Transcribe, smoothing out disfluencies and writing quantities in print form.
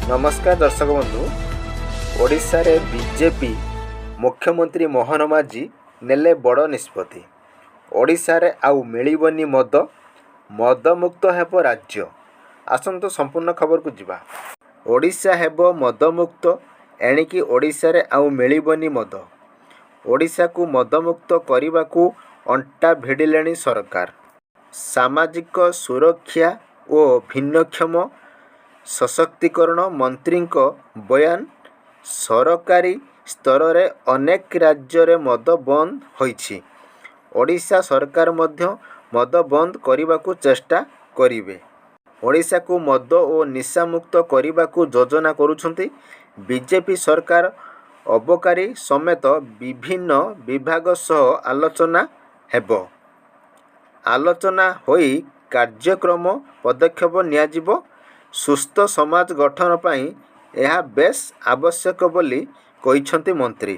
नमस्कार दर्शक बंधु। ओडिशा रे बीजेपी मुख्यमंत्री मोहन माझी नेले बड़ निष्पत्ति। ओडिशा रे आउ मिलिबनी मदमुक्त हेब राज्य। आसंतु संपूर्ण खबर को जिबा। ओडिशा हेब मदमुक्त एणिकी ओडिशा रे आउ मिलिबनी मद। ओडिशा को मदमुक्त करने को अंटा भिड़िलेनी सरकार। सामाजिक सुरक्षा और भिन्नक्षम सशक्तिकरण मंत्री बयान। सरकारी स्तर में अनेक राज्य रे मद बंद होइछि। ओडिशा सरकार मध्य मद बंद करने को चेष्टा करिवे। ओडिशा को मद और निशा मुक्त करने को योजना करुछंती बीजेपी सरकार। अबकारी समेत विभिन्न विभाग सह आलोचना हेबो। आलोचना होई कार्यक्रम पदक्षेप नियाजिबो। सुस्थ समाज गठन पाई यह बेस आवश्यक बोली कहिछंती मंत्री।